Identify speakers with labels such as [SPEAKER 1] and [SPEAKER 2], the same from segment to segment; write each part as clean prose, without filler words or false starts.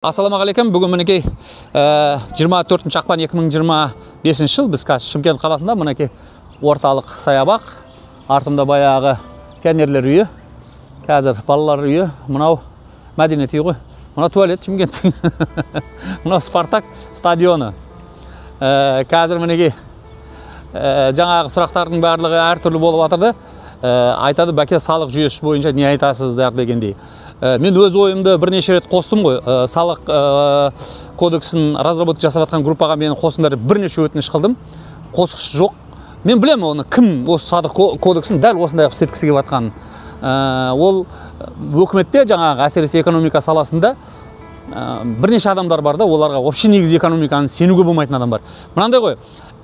[SPEAKER 1] Ассалаумағалейкум. Бүгін мінекей 24 ақпан 2025 жыл біз қазір Шымкент қаласында мінекей орталық саябақ, артымда баяғы кәнерлер үйі, қазір балалар үйі, мынау мәдениет үйі ғой. Мынау туалет Шымкенттің. Мынау Спартак стадионы. Қазір мінекей жаңағы сұрақтардың барлығы әртүрлі болып жатырды. Айтады, бәке, салық жүйесі бойынша не айтасыздар дегендей. Мен өз ойымды бірнеше рет қостым ғой. Салық кодексін разработка жасап жатқан группаға мені қосыңдар бірнеше өтініш қылдым. Қосқыш жоқ. Мен білемін оны кім осы салық кодексін дәл осындай істеткісі келіп жатқанын. Ол өкіметте жаңағы әсіресе экономика саласында бірнеше адамдар бар да, оларға вообще негізі экономиканы сенуге болмайтын адам бар. Мынандай ғой,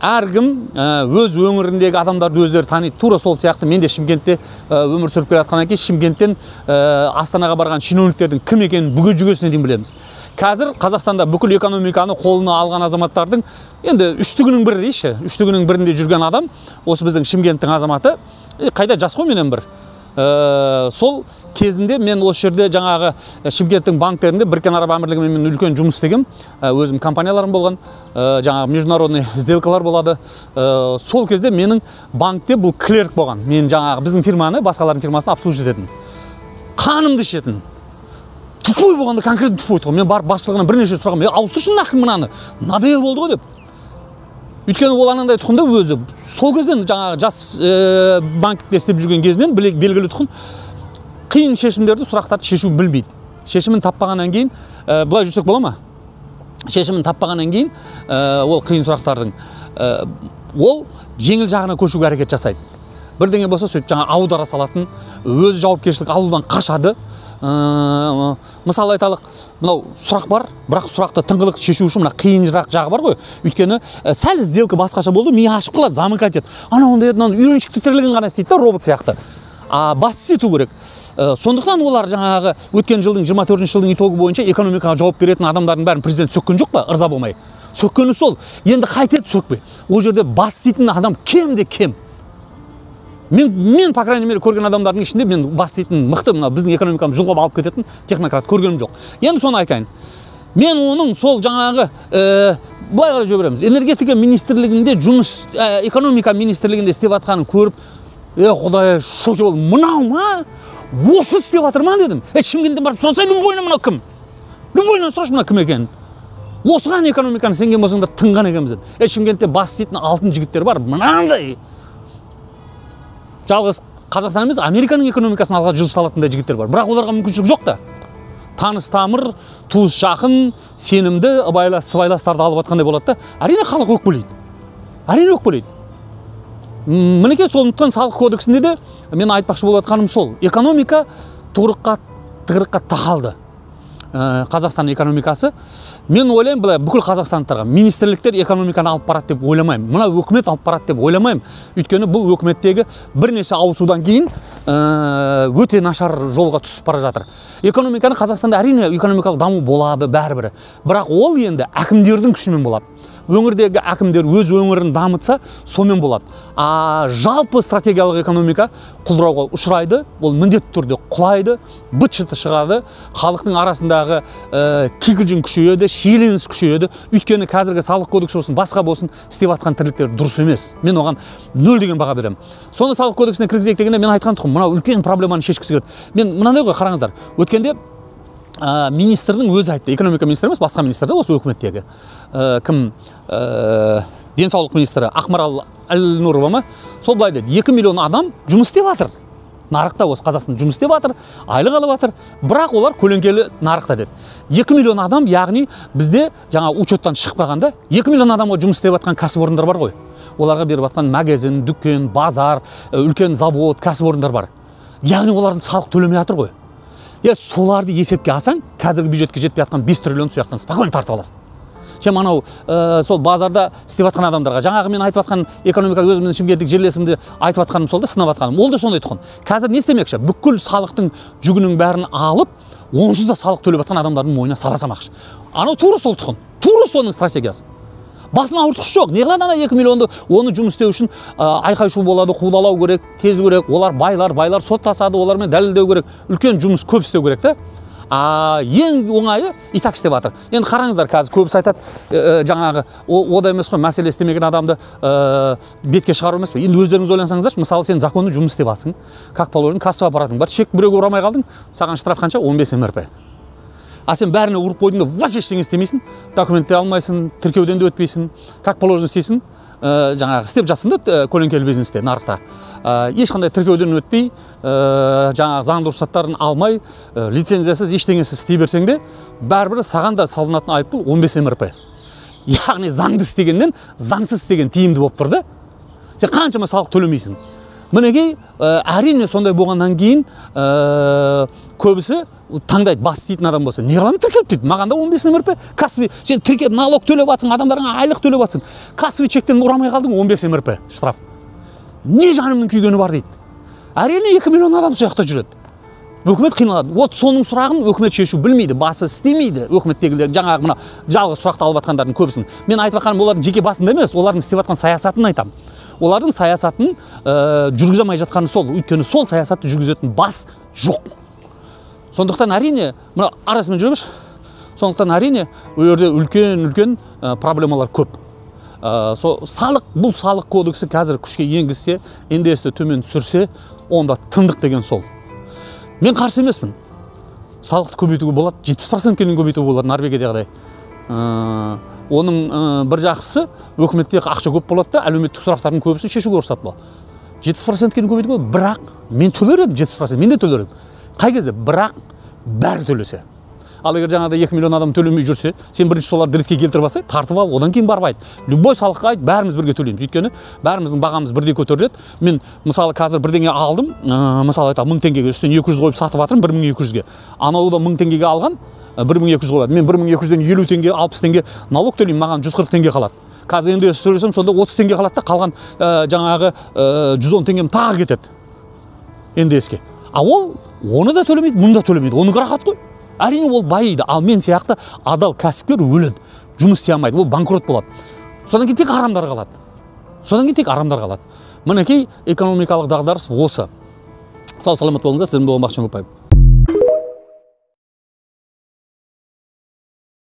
[SPEAKER 1] әркім өз өңіріндегі адамдарды өздері таниды. Тура сол сияқты мен де Шымкентте өмір сүріп келе жатқаннан кейін Шымкенттен Астанаға барған шиновниктердің кім екенін бүге жүгесіне дейін білеміз. Қазір Қазақстанда бүкіл экономиканы қолына алған азаматтардың енді үштігінің бірі дейші, үштігінің бірінде жүрген адам осы біздің Шымкенттің азаматы. Қайда жас қой менен бір. Сол кезінде мен осы жерде жаңағы Шымкенттің банктерінде Біріккен Араб Әмірлігімен мен үлкен жұмыс істегем. Өзім компанияларым болған, жаңағы международный сделкалар болады. Сол кезде менің банкте бұл клерк болған. Мен жаңағы біздің фирманы, басқалардың фирмасын обслуживать ететін. Қанымды ішетін. Тупой болғанда конкретно тупой тұғым. Мен барып басшылығына бірнеше сұрағым, ауыстыршы нақын мынаны. Надоел болды ғой деп. Өйткені ол анандай тұқымда өзі сол кезден жаңағы жас банкте істеп жүрген кезінен белгілі тұқым қиын шешімдерді, сұрақтарды шешу білмейді. Шешімін таппағаннан кейін, былай жүрсек бола ма? Шешімін таппағаннан кейін ол қиын сұрақтардың ол жеңіл жағына көшуге әрекет жасайды. Бірдеңе болса сөйтіп жаңа аудара салатын, өзі жауапкершілік алудан қашады. Мысалы айталық, мынау сұрақ бар, бірақ сұрақты тыңғылықты шешу үшін мына қиынырақ жағы бар ғой. Өйткені сәл сделка басқаша болды, ми ашып қалады, замыкать етеді. Анауындай үйреншікті тірлігін ғана істейді, робот сияқты. Басты ету керек. Сондықтан олар жаңағы өткен жылдың 24 жылдың итогі бойынша экономикаға жауап беретін адамдардың бәрін президент сөккен жоқ па, ырза болмай. Сөккені сол. Енді қайтеді сөкпей. Ол жерде басты ететін адам кем де кем. Мен по крайней мере көрген адамдардың ішінде мен бастайтын мықты біздің экономикамызды жұлғап алып кететін технократ көргенім жоқ. Енді соны айтайын. Мен оның сол жаңағы былай қарай жібереміз. Энергетика министрлігінде жұмыс, экономика министрлігінде істеп жатқанын көріп, құдай, шоке бол, мынау ма? Осы істеп жатыр ма дедім. Шымкенттен барып сұрасай, Любойна мынау кім? Любойнан сұрашы мынау кім екенін. Осыған экономиканы сенген болсаңдар тыңған екенбіз. Шымкентте бастайтын алтын жігіттер бар. Мынандай жалғыз Қазақстан емес, Американың экономикасын алға жылжыталатындай жігіттер бар. Бірақ оларға мүмкіншілік жоқ та. Таныс тамыр, туыс жақын, сенімді, сыбайластарды алып атқандай болады да. Әрине халық өкпелейді. Әрине өкпелейді. Мінекей сондықтан салық кодексінде де мен айтпақшы болып жатқаным сол. Экономика тығырыққа тақалды. Қазақстан экономикасы. Мен ойлаймын, былай бүкіл қазақстандықтарға министрліктер экономиканы алып барады деп ойламаймын. Мына өкімет алып барады деп ойламаймын. Өйткені бұл өкіметтегі бірнеше ауысудан кейін өте нашар жолға түсіп бара жатыр. Экономиканы Қазақстанда әрине экономикалық даму болады бәрібір. Бірақ ол енді әкімдердің күшімен болады. Өңірдегі әкімдер өз өңірін дамытса, сомен болады. Жалпы стратегиялық экономика құлдырауға ұшырайды, ол міндетті түрде құлайды, быт-шыты шығады, халықтың арасындағы кикілжің күшейеді, шиеленіс күшейеді. Өйткені қазіргі салық кодексі болсын, басқа болсын, істеп жатқан тірліктер дұрыс емес. Мен оған 0 деген баға беремін. Соны салық кодексіне кіргізейік дегенде мен айтқан тұғым, мынау үлкен проблеманы шешкісі келеді. Мен мынандай ғой, қараңыздар, өткенде министрдің өзі айтты, экономика министрі емес, басқа министрді осы өкіметтегі. Кім? Денсаулық министрі Ақмарал Әлнұрова ма? Сол былай деді, 2 миллион адам жұмыс істеп жатыр. Нарықта осы Қазақстан жұмыс істеп жатыр, айлық алып жатыр, бірақ олар көлеңкелі нарықта деді. 2 миллион адам, яғни бізде жаңа учеттан шығып қалғанда 2 миллион адамға жұмыс істеп жатқан кәсіпорындар бар ғой. Оларға беріп жатқан магазин, дүкен, базар, үлкен завод, кәсіпорындар бар. Яғни олардың салық төлемей жатыр ғой. Соларды есепке алсаң, қазіргі бюджетке жетпей жатқан 5 триллион сояқтан спокойно тартып аласың. Анау сол базарда істеп жатқан адамдарға, жаңағы мен айтып жатқан экономика өзіміздің Шымкенттік жерлесімді айтып жатқаным сол да, сынап жатқаным. Ол да сондай тұғын. Қазір не істемекші? Бүкіл салықтың жүгінің бәрін алып, онсыз да салық төлеп жатқан адамдардың мойнына сала салмақшы. Анау тура сол тұғын. Тура соның стратегиясы. Басына ауыртқыш жоқ. Не қылады ана 2 миллионды оны жұмыс істеу үшін айқай-шу болады, қудалау керек, тез керек. Олар байлар соттасады, олармен дәлелдеу керек. Үлкен жұмыс көп істеу керек та. Ең оңайы и так істеп жатыр. Енді қараңыздар, қазір көбісі айтады, жаңағы ода емес қой, мәселе істемеген адамды бетке шығару емес пе? Енді өздеріңіз ойлансаңыздар, мысалы сен законды жұмыс істеп жатсың, как положено, кассовый аппаратың бар, чек біреуге ұрамай қалдың, саған штраф қанша? 15 МРП. Сен бәріне ұрып қойдың да вообще ештеңе істемейсің, документ те алмайсың, тіркеуден де өтпейсің, как положено істейсің, жаңағы істеп жатсың да көлеңкелі бизнесте, нарықта. Ешқандай тіркеуден өтпей, жаңағы заңды рұқсаттарын алмай, лицензиясыз ештеңесіз істей берсең де, бәрібір саған да салынатын айыппұл 15 МРП. Яғни заңды істегеннен заңсыз істеген тиімді болып тұр да. Сен қаншама салық төлемейсің. Мінекей, әрине сондай болғаннан кейін көбісі таңдайды, бас істейтін адам болса. Не қыламын, тіркеліп дейді. Маған да 15 МРП. Кассовый, сен тіркеп налог төлеп жатсың, адамдарға айлық төлеп жатсың. Кассовый чектен ұрамай қалдың, 15 МРП штраф. Не жанымның күйгені бар дейді. Әрине 2 миллион адам сояқта жүреді. Өкімет қиналады. Вот соның сұрағын өкімет шешу білмейді, басы істемейді. Өкіметтегілер жаңағы мына жалғыз сұрақты алып жатқандардың көбісін. Мен айтып жатқаным олардың жеке басында емес, олардың істеп жатқан саясатын айтамын. Олардың саясатын жүргізе алмай жатқаны сол, өйткені сол саясатты жүргізетін бас жоқ. Сондықтан әрине, мына арасымен жүреміз. Сондықтан әрине, ол жерде үлкен проблемалар көп. Бұл салық кодексі қазір күшке енгізсе, НДСті төмен түсірсе, онда тындық деген сол. Мен қарсы емеспін. Салықты көбейтуге болады, 70%-ке көбейтуге болады, Норвегияда. Оның бір жақсысы, өкіметте ақша көп болады да, әлеуметтік сұрақтардың көбісін шешуге ұрсат бұл. 70%-ке көбейтуге болады, бірақ мен төлер едім 70%, мен де төлер едім. Қай кезде? Бірақ бәрі төлесе. Ал егер жаңағыда 2 миллион адам төлемей жүрсе, сен бірінші соларды ретке келтіріп алсай, тартып ал, одан кейін барып айт. Любой салыққа айт, бәріміз бірге төлейміз. Өйткені бәріміздің бағамыз бірдей көтеріледі. Мен мысалы қазір бірдеңе алдым, мысалы айтамын 1000 теңгеге, үстіне 200 қойып сатып жатырмын 1200-ге. Анау да 1000 теңгеге алған, 1200 қояды. Мен 1200-ден 50 теңге, 60 теңге налог төлеймін, маған 140 теңге қалады. Қазір енді сөйлесем, сонда 30 теңге қалады да, қалған жаңағы 110 теңгем тағы кетеді. НДС-ке. Ол оны да төлемейді, мұны да төлемейді. Оның рахат қой. Әрине ол байиды, ал мен сияқты адал кәсіпкер өледі, жұмыс істей алмайды, ол банкрот болады. Содан кейін тек арамдар қалады. Мінекей экономикалық дағдарыс осы. Сау саламат болыңыздар, сіздермен болған Бақытжан Көпбаев.